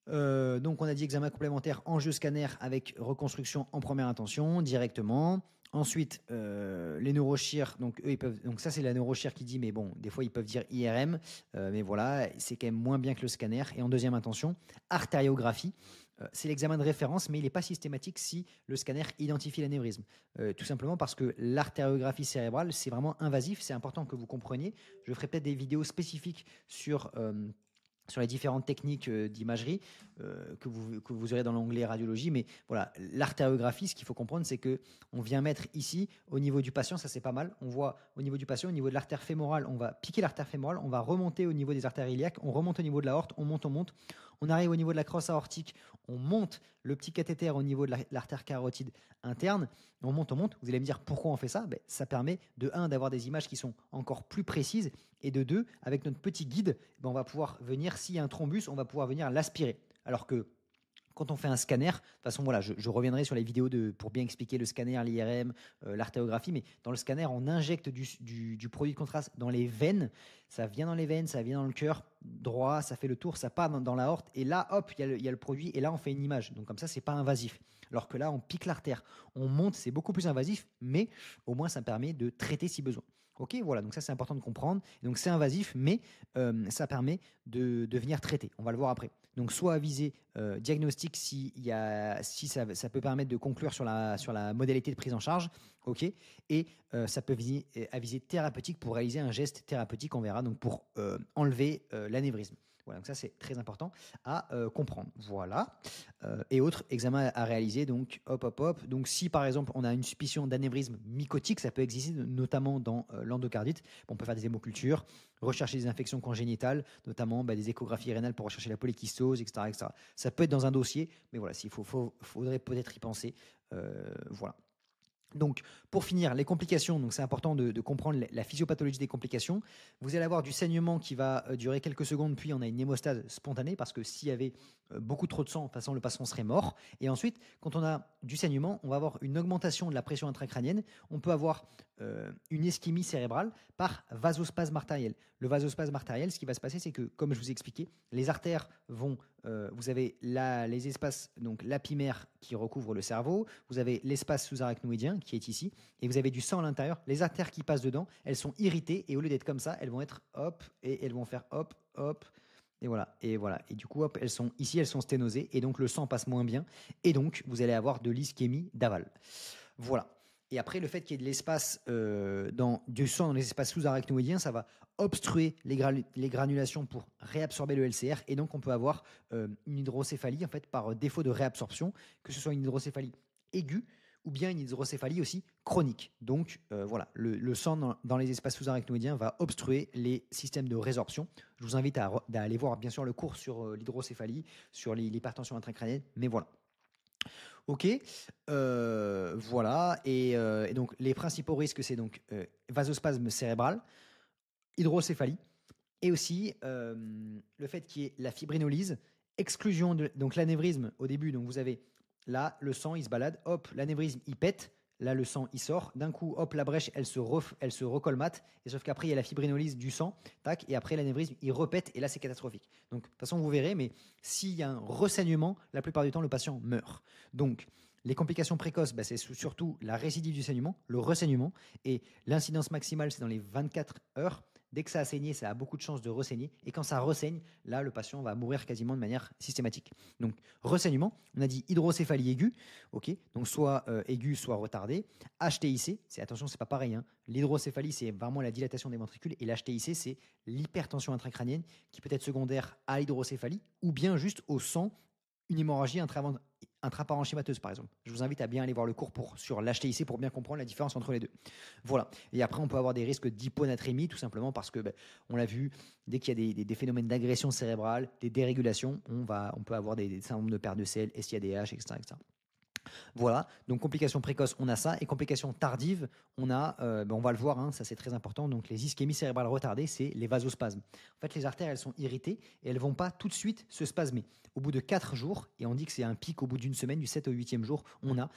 Donc on a dit examen complémentaire enjeu scanner avec reconstruction en première intention directement. Ensuite, les neurochires, donc eux ils peuvent, donc ça c'est la neurochire qui dit, mais bon, des fois ils peuvent dire IRM, mais voilà, c'est quand même moins bien que le scanner. Et en deuxième intention, artériographie, c'est l'examen de référence, mais il n'est pas systématique si le scanner identifie l'anévrisme. Tout simplement parce que l'artériographie cérébrale, c'est vraiment invasif, c'est important que vous compreniez. Je ferai peut-être des vidéos spécifiques sur les différentes techniques d'imagerie que vous aurez dans l'onglet radiologie. Mais voilà, l'artériographie, ce qu'il faut comprendre, c'est que on vient mettre ici, au niveau du patient, ça c'est pas mal. On voit au niveau du patient, au niveau de l'artère fémorale, on va piquer l'artère fémorale, on va remonter au niveau des artères iliaques, on remonte au niveau de l'aorte, on monte. On arrive au niveau de la crosse aortique, on monte le petit cathéter au niveau de l'artère carotide interne, on monte. Vous allez me dire pourquoi on fait ça? Ça permet de 1 d'avoir des images qui sont encore plus précises et de 2, avec notre petit guide, on va pouvoir venir, s'il y a un thrombus, on va pouvoir venir l'aspirer. Alors que quand on fait un scanner, de toute façon, voilà, je reviendrai sur les vidéos pour bien expliquer le scanner, l'IRM, l'artériographie, mais dans le scanner, on injecte du produit de contraste dans les veines, ça vient dans les veines, ça vient dans le cœur droit, ça fait le tour, ça part dans l'aorte, et là, hop, il y a le produit, et là, on fait une image. Donc comme ça, c'est pas invasif. Alors que là, on pique l'artère, on monte, c'est beaucoup plus invasif, mais au moins, ça permet de traiter si besoin. Ok, voilà, donc ça c'est important de comprendre. Donc c'est invasif, mais ça permet de venir traiter. On va le voir après. Donc soit à viser diagnostic si ça peut permettre de conclure sur la modalité de prise en charge, ok, et ça peut viser à viser thérapeutique pour réaliser un geste thérapeutique, on verra, donc pour enlever l'anévrisme. Voilà, donc ça c'est très important à comprendre. Voilà. Et autres examens à réaliser, donc hop. Donc si par exemple on a une suspicion d'anévrisme mycotique, ça peut exister notamment dans l'endocardite. On peut faire des hémocultures, rechercher des infections congénitales, notamment des échographies rénales pour rechercher la polykystose, etc., etc. Ça peut être dans un dossier, mais voilà, faudrait peut-être y penser. Voilà. Donc, pour finir, les complications, donc c'est important de comprendre la physiopathologie des complications. Vous allez avoir du saignement qui va durer quelques secondes, puis on a une hémostase spontanée, parce que s'il y avait beaucoup trop de sang, de toute façon, le patient serait mort. Et ensuite, quand on a du saignement, on va avoir une augmentation de la pression intracrânienne. On peut avoir une ischémie cérébrale par vasospasme artériel. Le vasospasme artériel, ce qui va se passer, c'est que, comme je vous ai expliqué, les artères vont... vous avez les espaces donc lapimaires qui recouvrent le cerveau, vous avez l'espace sous-arachnoïdien qui est ici, et vous avez du sang à l'intérieur. Les artères qui passent dedans, elles sont irritées, et au lieu d'être comme ça, elles vont être hop, et elles vont faire hop, et voilà. Et du coup, hop, elles sont sténosées, et donc le sang passe moins bien, et donc vous allez avoir de l'ischémie d'aval. Voilà. Et après, le fait qu'il y ait de l'espace du sang dans les espaces sous-arachnoïdiens, ça va obstruer les granulations pour réabsorber le LCR. Et donc, on peut avoir une hydrocéphalie en fait, par défaut de réabsorption, que ce soit une hydrocéphalie aiguë ou bien une hydrocéphalie aussi chronique. Donc, voilà, le sang dans les espaces sous-arachnoïdiens va obstruer les systèmes de résorption. Je vous invite à aller voir, bien sûr, le cours sur l'hydrocéphalie, sur l'hypertension intracrânienne. Mais voilà. Ok, voilà, et donc les principaux risques, c'est donc vasospasme cérébral, hydrocéphalie, et aussi le fait qu'il y ait la fibrinolyse, exclusion donc l'anévrisme au début, donc vous avez là le sang il se balade, hop, l'anévrisme il pète, là le sang il sort, d'un coup hop la brèche elle se recolmate, et sauf qu'après il y a la fibrinolyse du sang, tac, et après l'anévrisme il repète, et là c'est catastrophique. Donc de toute façon vous verrez, mais s'il y a un ressaignement, la plupart du temps le patient meurt. Donc les complications précoces, c'est surtout la récidive du saignement, le ressaignement, et l'incidence maximale c'est dans les 24 heures. Dès que ça a saigné, ça a beaucoup de chances de ressaigner. Et quand ça ressaigne, là, le patient va mourir quasiment de manière systématique. Donc, ressaignement, on a dit hydrocéphalie aiguë, ok, donc soit aiguë, soit retardée. HTIC, attention, c'est pas pareil, hein. L'hydrocéphalie, c'est vraiment la dilatation des ventricules, et l'HTIC, c'est l'hypertension intracrânienne qui peut être secondaire à l'hydrocéphalie ou bien juste au sang, une hémorragie intraparenchymateuse, par exemple. Je vous invite à bien aller voir le cours sur l'HTIC pour bien comprendre la différence entre les deux. Voilà. Et après, on peut avoir des risques d'hyponatrémie, tout simplement parce que, on l'a vu, dès qu'il y a des phénomènes d'agression cérébrale, des dérégulations, on peut avoir des syndromes de perte de sel, SIADH, etc., etc. Voilà, donc complications précoces, on a ça. Et complications tardives, on a, on va le voir, hein, ça c'est très important. Donc les ischémies cérébrales retardées, c'est les vasospasmes. En fait, les artères, elles sont irritées et elles ne vont pas tout de suite se spasmer. Au bout de 4 jours, et on dit que c'est un pic au bout d'une semaine, du 7 au 8e jour, on a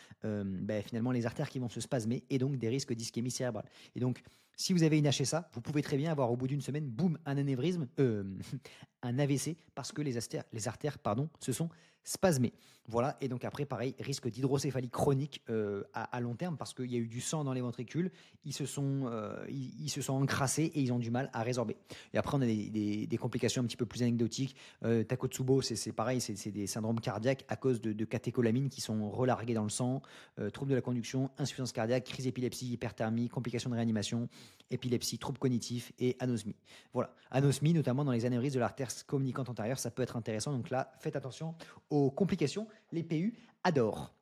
finalement les artères qui vont se spasmer et donc des risques d'ischémie cérébrale. Et donc, si vous avez une HSA, vous pouvez très bien avoir au bout d'une semaine, boum, un anévrisme, un AVC, parce que les artères se sont spasmées. Voilà, et donc après, pareil, risque d'hydrocéphalie chronique à long terme, parce qu'il y a eu du sang dans les ventricules, ils se sont encrassés et ils ont du mal à résorber. Et après, on a des complications un petit peu plus anecdotiques. Takotsubo, c'est pareil, c'est des syndromes cardiaques à cause de catécholamines qui sont relarguées dans le sang, troubles de la conduction, insuffisance cardiaque, crise d'épilepsie, hyperthermie, complications de réanimation, épilepsie, troubles cognitifs et anosmie. Voilà, anosmie, notamment dans les anévrismes de l'artère communicante antérieure, ça peut être intéressant. Donc là, faites attention aux complications. Les PU adorent.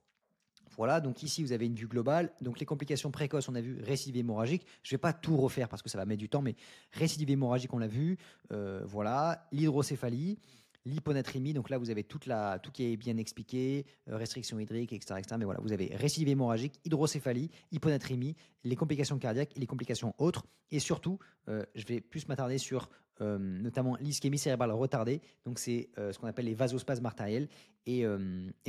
Voilà, donc ici vous avez une vue globale. Donc les complications précoces, on a vu récidive hémorragique. Je ne vais pas tout refaire parce que ça va mettre du temps, mais récidive hémorragique, on l'a vu. Voilà, l'hydrocéphalie, l'hyponatrémie. Donc là, vous avez tout qui est bien expliqué, restriction hydrique, etc., etc. Mais voilà, vous avez récidive hémorragique, hydrocéphalie, hyponatrémie, les complications cardiaques et les complications autres. Et surtout, je vais plus m'attarder sur notamment l'ischémie cérébrale retardée. Donc c'est ce qu'on appelle les vasospasmes artériels. Et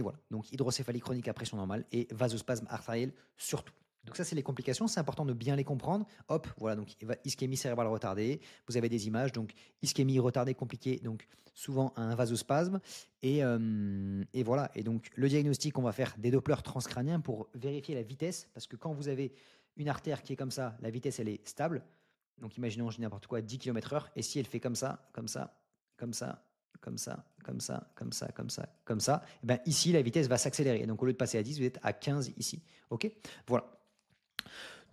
voilà, donc hydrocéphalie chronique à pression normale et vasospasme artériel surtout. Donc ça, c'est les complications, c'est important de bien les comprendre. Hop, voilà, donc ischémie cérébrale retardée, vous avez des images, donc ischémie retardée compliquée, donc souvent un vasospasme. Et voilà, et donc le diagnostic, on va faire des Dopplers transcrâniens pour vérifier la vitesse, parce que quand vous avez une artère qui est comme ça, la vitesse, elle est stable. Donc imaginons, je dis n'importe quoi, 10 km/h, et si elle fait comme ça, comme ça, comme ça, comme ça, comme ça, comme ça, comme ça, comme ça, et ben ici, la vitesse va s'accélérer. Donc au lieu de passer à 10, vous êtes à 15 ici. OK? Voilà.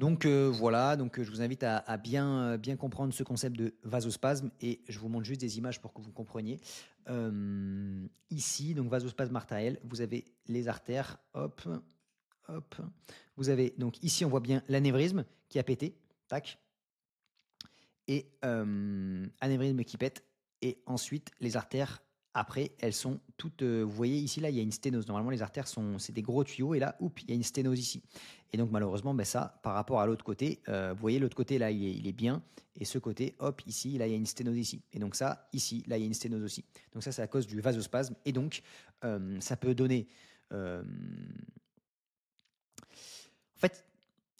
Donc voilà, donc je vous invite à bien comprendre ce concept de vasospasme et je vous montre juste des images pour que vous compreniez. Ici, donc vasospasme artériel, vous avez les artères, hop, hop. Vous avez, donc ici, on voit bien l'anévrisme qui a pété, tac, et anévrisme qui pète, et ensuite les artères. Après, elles sont toutes. Vous voyez ici, là, il y a une sténose. Normalement, les artères c'est des gros tuyaux, et là, oups, il y a une sténose ici. Et donc, malheureusement, ça, par rapport à l'autre côté, vous voyez, l'autre côté, là, il est bien. Et ce côté, hop, ici, là, il y a une sténose ici. Et donc, ça, ici, là, il y a une sténose aussi. Donc, ça, c'est à cause du vasospasme. Et donc, ça peut donner. En fait,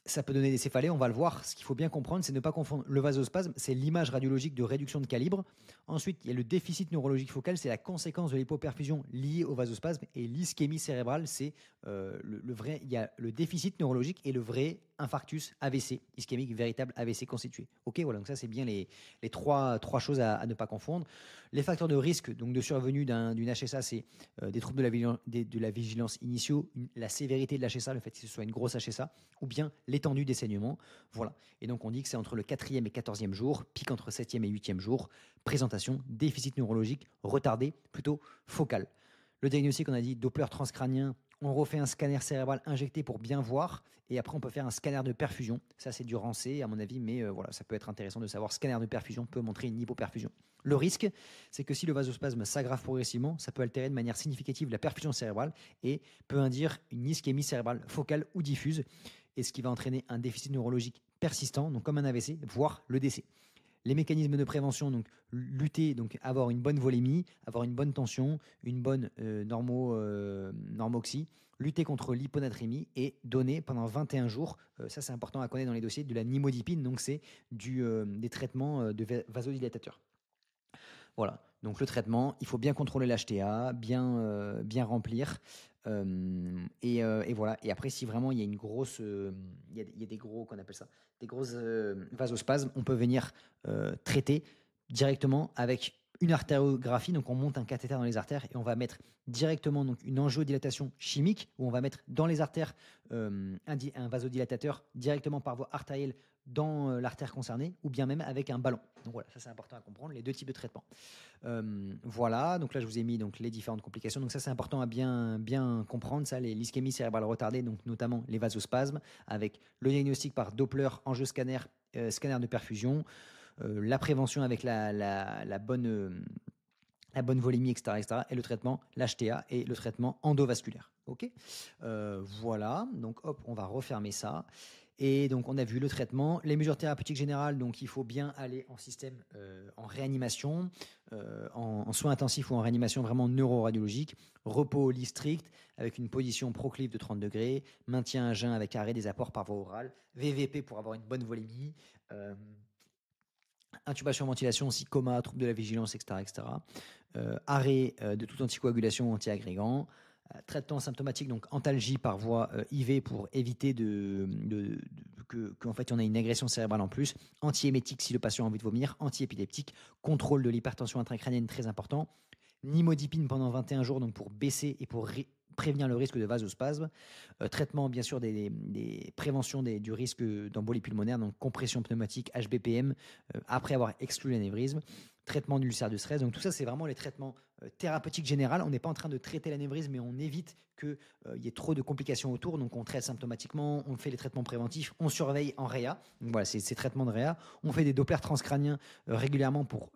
ça peut donner des céphalées, on va le voir. Ce qu'il faut bien comprendre, c'est ne pas confondre le vasospasme, c'est l'image radiologique de réduction de calibre. Ensuite, il y a le déficit neurologique focal, c'est la conséquence de l'hypoperfusion liée au vasospasme. Et l'ischémie cérébrale, c'est le vrai. Il y a le déficit neurologique et le vrai infarctus AVC, ischémique, véritable AVC constitué. Ok, voilà, donc ça, c'est bien les trois choses à ne pas confondre. Les facteurs de risque donc de survenue d'une HSA, c'est des troubles de la vigilance initiaux, la sévérité de l'HSA, le fait que ce soit une grosse HSA, ou bien l'étendue des saignements. Voilà. Et donc, on dit que c'est entre le 4e et 14e jour, pic entre 7e et 8e jour, présentation, déficit neurologique retardé, plutôt focal. Le diagnostic, on a dit Doppler transcrânien, on refait un scanner cérébral injecté pour bien voir, et après on peut faire un scanner de perfusion. Ça, c'est du rancé à mon avis, mais voilà, ça peut être intéressant de savoir. Scanner de perfusion peut montrer une hypoperfusion. Le risque, c'est que si le vasospasme s'aggrave progressivement, ça peut altérer de manière significative la perfusion cérébrale et peut induire une ischémie cérébrale focale ou diffuse, et ce qui va entraîner un déficit neurologique persistant, donc comme un AVC, voire le décès. Les mécanismes de prévention, donc lutter, donc avoir une bonne volémie, avoir une bonne tension, une bonne normoxie, lutter contre l'hyponatrémie et donner pendant 21 jours, ça c'est important à connaître dans les dossiers, de la nimodipine, donc c'est des traitements de vasodilatateurs. Voilà, donc le traitement, il faut bien contrôler l'HTA, bien remplir. Et voilà. Et après, si vraiment il y a une grosse, il y a des gros, qu'on appelle ça, des grosses vasospasmes, on peut venir traiter directement avec une artériographie. Donc, on monte un cathéter dans les artères et on va mettre directement donc une angiodilatation chimique où on va mettre dans les artères un vasodilatateur directement par voie artérielle dans l'artère concernée, ou bien même avec un ballon. Donc voilà, ça c'est important à comprendre, les deux types de traitements. Voilà, donc là je vous ai mis donc les différentes complications. Donc ça c'est important à bien comprendre, ça, l'ischémie cérébrale retardée, donc notamment les vasospasmes, avec le diagnostic par Doppler, angioscanner, scanner de perfusion, la prévention avec la bonne volémie, etc., etc., et le traitement, l'HTA et le traitement endovasculaire. Ok. Voilà, donc hop, on va refermer ça. Et donc, on a vu le traitement, les mesures thérapeutiques générales. Donc, il faut bien aller en système en réanimation, en soins intensifs ou en réanimation vraiment neuroradiologique. Repos au lit strict avec une position proclive de 30 degrés, maintien à jeun avec arrêt des apports par voie orale, VVP pour avoir une bonne volémie. Intubation, ventilation, aussi coma, trouble de la vigilance, etc. etc. Arrêt de toute anticoagulation ou antiagrégant. Traitement symptomatique, donc antalgie par voie IV pour éviter qu'en fait on a une agression cérébrale en plus. Antiémétique si le patient a envie de vomir. Antiépileptique. Contrôle de l'hypertension intracrânienne très important. Nimodipine pendant 21 jours donc pour baisser et pour prévenir le risque de vasospasme. Traitement bien sûr des préventions du risque d'embolie pulmonaire, donc compression pneumatique, HBPM, après avoir exclu l'anévrisme. Traitement d'ulcère de stress. Donc tout ça, c'est vraiment les traitements thérapeutiques généraux. On n'est pas en train de traiter l'anévrisme, mais on évite qu'il y ait trop de complications autour. Donc on traite symptomatiquement, on fait les traitements préventifs, on surveille en réa. Donc voilà, c'est ces traitements de réa. On fait des dopplers transcrâniens régulièrement pour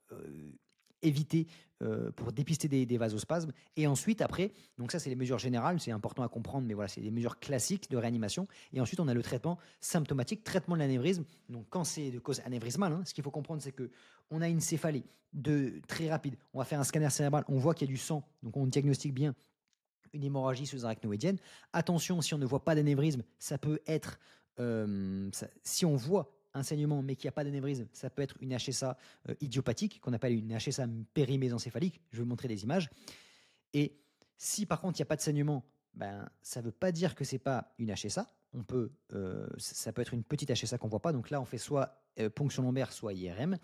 éviter, pour dépister des vasospasmes. Et ensuite, après, donc ça, c'est les mesures générales, c'est important à comprendre, mais voilà, c'est des mesures classiques de réanimation. Et ensuite, on a le traitement symptomatique, traitement de l'anévrisme. Donc, quand c'est de cause anévrismale, ce qu'il faut comprendre, c'est que on a une céphalée très rapide. On va faire un scanner cérébral, on voit qu'il y a du sang, donc on diagnostique bien une hémorragie sous-arachnoïdienne. Attention, si on ne voit pas d'anévrisme, ça peut être, si on voit un saignement mais qu'il n'y a pas d'anévrisme, ça peut être une HSA idiopathique, qu'on appelle une HSA périmésencéphalique. Je vais vous montrer des images. Et si par contre il n'y a pas de saignement, ben, ça ne veut pas dire que ce n'est pas une HSA. Ça peut être une petite HSA qu'on ne voit pas. Donc là, on fait soit ponction lombaire, soit IRM.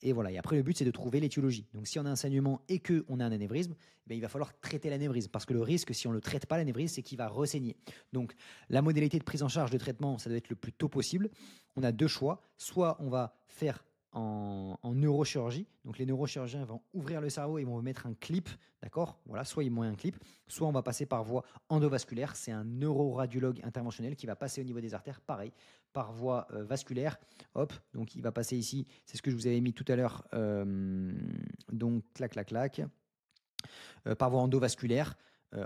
Et voilà. Et après, le but, c'est de trouver l'étiologie. Donc, si on a un saignement et qu'on a un anévrisme, il va falloir traiter l'anévrisme. Parce que le risque, si on ne le traite pas, l'anévrisme, c'est qu'il va ressaigner. Donc, la modalité de prise en charge de traitement, ça doit être le plus tôt possible. On a deux choix. Soit on va faire en neurochirurgie. Donc, les neurochirurgiens vont ouvrir le cerveau et vont mettre un clip. D'accord. Voilà. Soit ils mettent un clip. Soit on va passer par voie endovasculaire. C'est un neuroradiologue interventionnel qui va passer au niveau des artères. Pareil, par voie vasculaire. Hop, donc il va passer ici, c'est ce que je vous avais mis tout à l'heure, donc clac, clac, clac, par voie endovasculaire,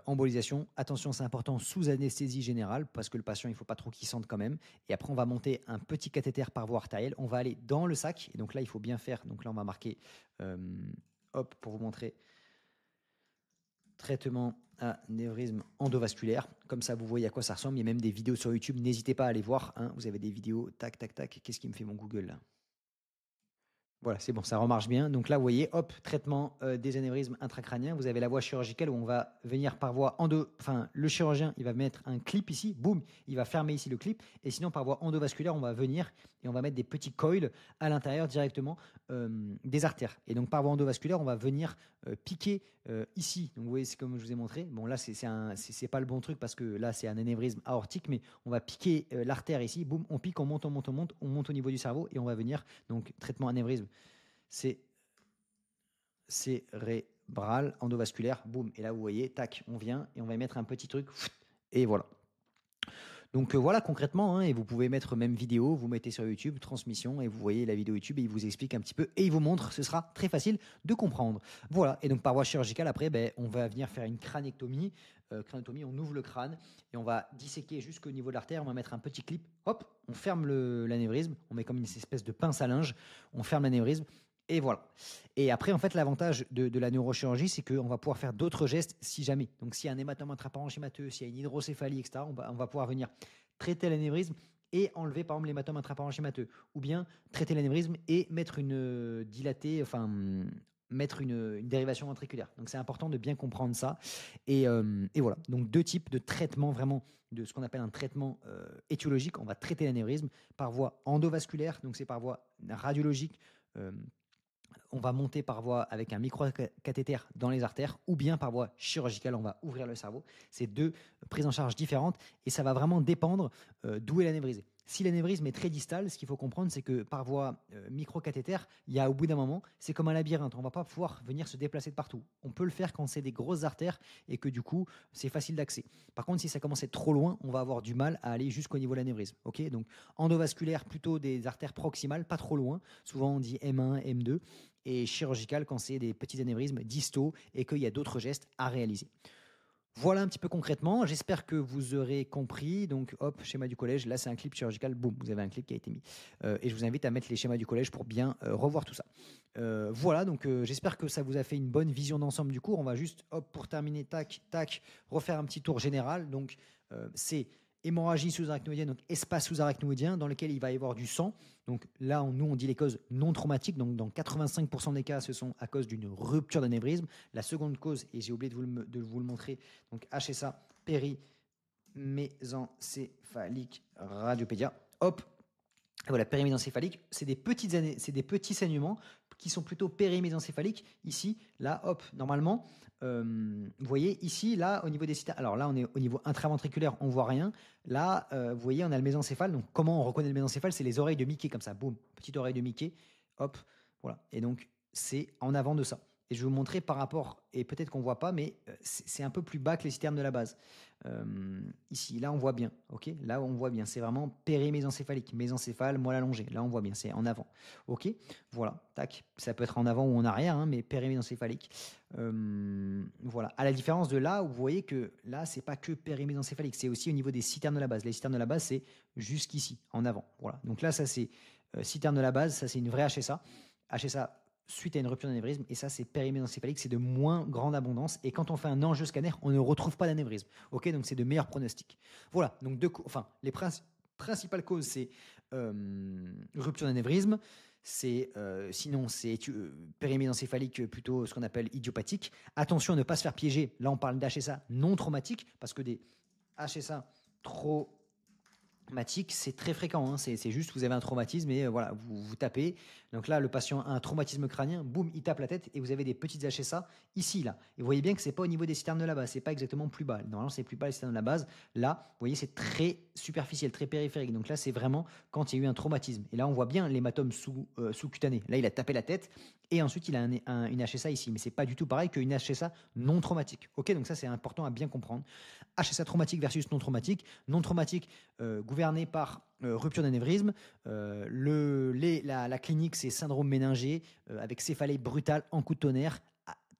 embolisation. Attention, c'est important, sous anesthésie générale, parce que le patient, il ne faut pas trop qu'il sente quand même. Et après, on va monter un petit cathéter par voie artérielle, on va aller dans le sac, et donc là, il faut bien faire, donc là, on va marquer, hop, pour vous montrer, traitement anévrisme endovasculaire. Comme ça, vous voyez à quoi ça ressemble. Il y a même des vidéos sur YouTube. N'hésitez pas à aller voir. Vous avez des vidéos. Tac, tac, tac. Qu'est-ce qui me fait mon Google là? Voilà, c'est bon, ça remarche bien. Donc là, vous voyez, hop, traitement des anévrismes intracrâniens. Vous avez la voie chirurgicale où on va venir par voie enfin, le chirurgien, il va mettre un clip ici, boum, il va fermer ici le clip. Et sinon, par voie endovasculaire, on va venir et on va mettre des petits coils à l'intérieur directement des artères. Et donc, par voie endovasculaire, on va venir piquer ici. Donc, vous voyez, c'est comme je vous ai montré. Bon, là, c'est pas le bon truc parce que là, c'est un anévrisme aortique, mais on va piquer l'artère ici, boum, on pique, on monte, on monte, on monte, on monte au niveau du cerveau et on va venir, donc, traitement anévrisme c'est cérébral, endovasculaire, boum. Et là, vous voyez, tac, on vient et on va mettre un petit truc, et voilà. Donc voilà concrètement, et vous pouvez mettre même vidéo, vous mettez sur YouTube, transmission, et vous voyez la vidéo YouTube, et il vous explique un petit peu, et il vous montre, ce sera très facile de comprendre. Voilà, et donc par voie chirurgicale, après, on va venir faire une crânectomie. Crânectomie, on ouvre le crâne, et on va disséquer jusqu'au niveau de l'artère, on va mettre un petit clip, hop, on ferme l'anévrisme, on met comme une espèce de pince à linge, on ferme l'anévrisme, et voilà. Et après, en fait, l'avantage de la neurochirurgie, c'est qu'on va pouvoir faire d'autres gestes si jamais. Donc, s'il y a un hématome intraparenchymateux, s'il y a une hydrocéphalie, etc., on va pouvoir venir traiter l'anévrisme et enlever, par exemple, l'hématome intraparenchymateux. Ou bien traiter l'anévrisme et mettre une dilatée, enfin, mettre une dérivation ventriculaire. Donc c'est important de bien comprendre ça. Et voilà, donc 2 types de traitements vraiment de ce qu'on appelle un traitement étiologique. On va traiter l'anévrisme par voie endovasculaire, donc c'est par voie radiologique. euh, on va monter par voie avec un microcathéter dans les artères ou bien par voie chirurgicale, on va ouvrir le cerveau. C'est 2 prises en charge différentes et ça va vraiment dépendre d'où est l'anévrisme. Si l'anévrisme est très distal, ce qu'il faut comprendre, c'est que par voie microcathéter, il y a au bout d'un moment, c'est comme un labyrinthe. On ne va pas pouvoir venir se déplacer de partout. On peut le faire quand c'est des grosses artères et que du coup, c'est facile d'accès. Par contre, si ça commence à être trop loin, on va avoir du mal à aller jusqu'au niveau de l'anévrisme. Okay, donc endovasculaire, plutôt des artères proximales, pas trop loin. Souvent, on dit M1, M2 et chirurgical quand c'est des petits anévrismes distaux et qu'il y a d'autres gestes à réaliser. Voilà un petit peu concrètement, j'espère que vous aurez compris. Donc hop, schéma du collège, là c'est un clip chirurgical, boum, vous avez un clip qui a été mis. Et je vous invite à mettre les schémas du collège pour bien revoir tout ça. Voilà, donc j'espère que ça vous a fait une bonne vision d'ensemble du cours. On va juste, hop, pour terminer, tac, tac, refaire un petit tour général. Donc c'est hémorragie sous-arachnoïdienne, donc espace sous-arachnoïdien dans lequel il va y avoir du sang. Donc là, nous, on dit les causes non traumatiques. Donc dans 85% des cas, ce sont à cause d'une rupture d'anévrisme. La seconde cause, et j'ai oublié de vous le montrer, donc HSA, périmésencéphalique radiopédia. Hop, voilà, périmésencéphalique, c'est des petits saignements qui sont plutôt périmésencéphaliques. Ici, là, hop, normalement, vous voyez, ici, là, au niveau des cytales, alors là, on est au niveau intraventriculaire, on voit rien. Là, vous voyez, on a le mésencéphale. Donc, comment on reconnaît le mésencéphale? C'est les oreilles de Mickey, comme ça, boum, petite oreille de Mickey, hop, voilà. Et donc, c'est en avant de ça. Et je vais vous montrer par rapport, et peut-être qu'on ne voit pas, mais c'est un peu plus bas que les citernes de la base. Ici, là, on voit bien. Ok, là, on voit bien. C'est vraiment périmésencéphalique. Mésencéphale, moelle allongée. Là, on voit bien. C'est en avant. Ok, voilà. Tac. Ça peut être en avant ou en arrière, hein, mais périmésencéphalique. Voilà. À la différence de là, où vous voyez que là, c'est pas que périmésencéphalique. C'est aussi au niveau des citernes de la base. Les citernes de la base, c'est jusqu'ici, en avant. Voilà. Donc là, ça, c'est citerne de la base. Ça, c'est une vraie HSA. HSA suite à une rupture d'anévrisme, et ça c'est périmésencéphalique, c'est de moins grande abondance, et quand on fait un angioscanner, on ne retrouve pas d'anévrisme. Ok, donc c'est de meilleurs pronostics. Voilà, donc les principales causes, c'est rupture d'anévrisme, sinon c'est périmésencéphalique plutôt ce qu'on appelle idiopathique. Attention à ne pas se faire piéger, là on parle d'HSA non traumatique, parce que des HSA traumatiques, c'est très fréquent, hein. C'est juste, vous avez un traumatisme et voilà, vous tapez. Donc là, le patient a un traumatisme crânien, boum, il tape la tête et vous avez des petites HSA ici, là. Et vous voyez bien que c'est pas au niveau des citernes de la base, c'est pas exactement plus bas. Normalement, c'est plus bas les citernes de la base. Là, vous voyez, c'est très superficiel, très périphérique. Donc là, c'est vraiment quand il y a eu un traumatisme. Et là, on voit bien l'hématome sous-cutané. Là, il a tapé la tête et ensuite, il a une HSA ici. Mais c'est pas du tout pareil qu'une HSA non traumatique. Ok, donc ça, c'est important à bien comprendre. HSA traumatique versus non traumatique. Non traumatique, gouverné par rupture d'anévrisme. La clinique, c'est syndrome méningé avec céphalée brutale en coup de tonnerre,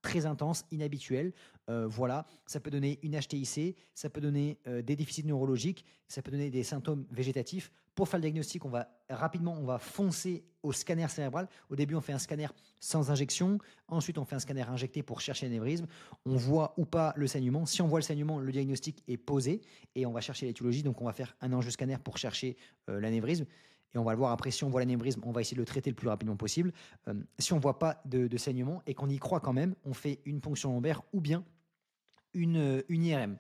très intense, inhabituel. Voilà, ça peut donner une HTIC, ça peut donner des déficits neurologiques, ça peut donner des symptômes végétatifs. Pour faire le diagnostic, on va foncer au scanner cérébral. Au début, on fait un scanner sans injection. Ensuite, on fait un scanner injecté pour chercher l'anévrisme. On voit ou pas le saignement. Si on voit le saignement, le diagnostic est posé et on va chercher l'étiologie. Donc, on va faire un angioscanner pour chercher l'anévrisme. Et on va le voir après, si on voit l'anévrisme, on va essayer de le traiter le plus rapidement possible. Si on ne voit pas de saignement et qu'on y croit quand même, on fait une ponction lombaire ou bien une IRM.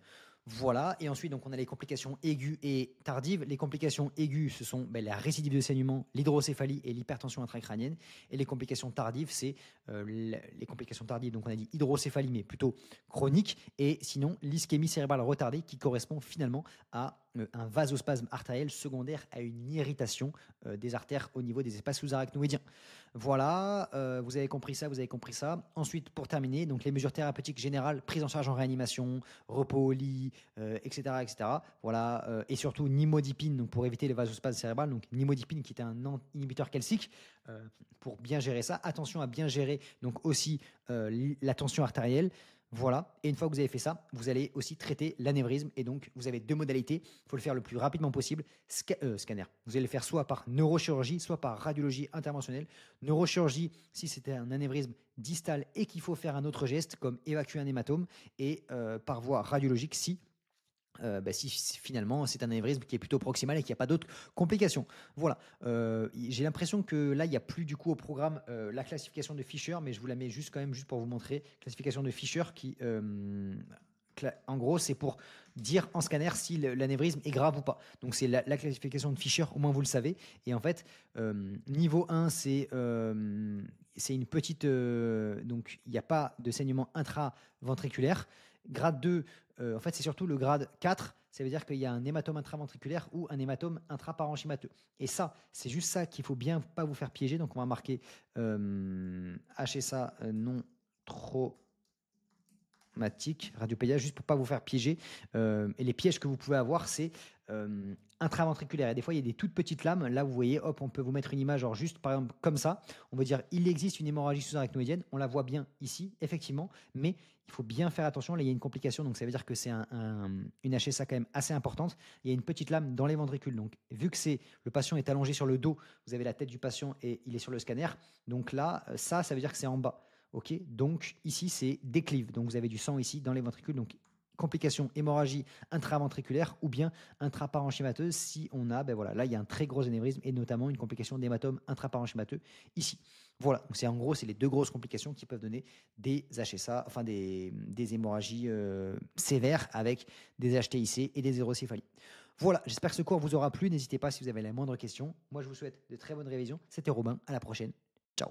Voilà, et ensuite donc on a les complications aiguës et tardives. Les complications aiguës, ce sont la récidive de saignement, l'hydrocéphalie et l'hypertension intracrânienne. Et les complications tardives, c'est les complications tardives, donc on a dit hydrocéphalie, mais plutôt chronique, et sinon l'ischémie cérébrale retardée qui correspond finalement à un vasospasme artériel secondaire à une irritation des artères au niveau des espaces sous-arachnoïdiens. Voilà, vous avez compris ça, vous avez compris ça. Ensuite, pour terminer, donc les mesures thérapeutiques générales, prise en charge en réanimation, repos au lit, etc., etc. Voilà, et surtout nimodipine, donc pour éviter les vasospasmes cérébrales. Donc nimodipine qui est un inhibiteur calcique pour bien gérer ça. Attention à bien gérer donc aussi la tension artérielle. Voilà, et une fois que vous avez fait ça, vous allez aussi traiter l'anévrisme. Et donc, vous avez 2 modalités. Il faut le faire le plus rapidement possible. Scanner. Vous allez le faire soit par neurochirurgie, soit par radiologie interventionnelle. Neurochirurgie, si c'était un anévrisme distal et qu'il faut faire un autre geste, comme évacuer un hématome. Et par voie radiologique, si si finalement c'est un anévrisme qui est plutôt proximal et qu'il n'y a pas d'autres complications. Voilà. J'ai l'impression que là, il n'y a plus du coup au programme la classification de Fischer, mais je vous la mets juste quand même juste pour vous montrer. Classification de Fischer qui, en gros, c'est pour dire en scanner si l'anévrisme est grave ou pas. Donc c'est la classification de Fischer, au moins vous le savez. Et en fait, niveau 1, c'est une petite... donc il n'y a pas de saignement intraventriculaire. Grade 2, en fait, c'est surtout le grade 4, ça veut dire qu'il y a un hématome intraventriculaire ou un hématome intraparenchymateux. Et ça, c'est juste ça qu'il faut bien pas vous faire piéger. Donc, on va marquer HSA non traumatique, radiopédia, juste pour pas vous faire piéger. Et les pièges que vous pouvez avoir, c'est intraventriculaire. Et des fois, il y a des toutes petites lames. Là, vous voyez, hop, on peut vous mettre une image, genre juste par exemple comme ça. On veut dire, il existe une hémorragie sous-arachnoïdienne. On la voit bien ici, effectivement, mais il faut bien faire attention. Là, il y a une complication, donc ça veut dire que c'est une HSA quand même assez importante. Il y a une petite lame dans les ventricules. Donc, vu que le patient est allongé sur le dos, vous avez la tête du patient et il est sur le scanner. Donc là, ça veut dire que c'est en bas. Ok, donc ici c'est déclive. Donc vous avez du sang ici dans les ventricules. Donc complication hémorragie intraventriculaire ou bien intraparenchymateuse si on a, ben voilà, là il y a un très gros anévrisme et notamment une complication d'hématome intraparenchymateux ici. Voilà, donc c'est en gros c'est les deux grosses complications qui peuvent donner des HSA, enfin des hémorragies sévères avec des HTIC et des hydrocéphalies. Voilà, j'espère que ce cours vous aura plu. N'hésitez pas si vous avez la moindre question. Moi je vous souhaite de très bonnes révisions. C'était Robin, à la prochaine. Ciao.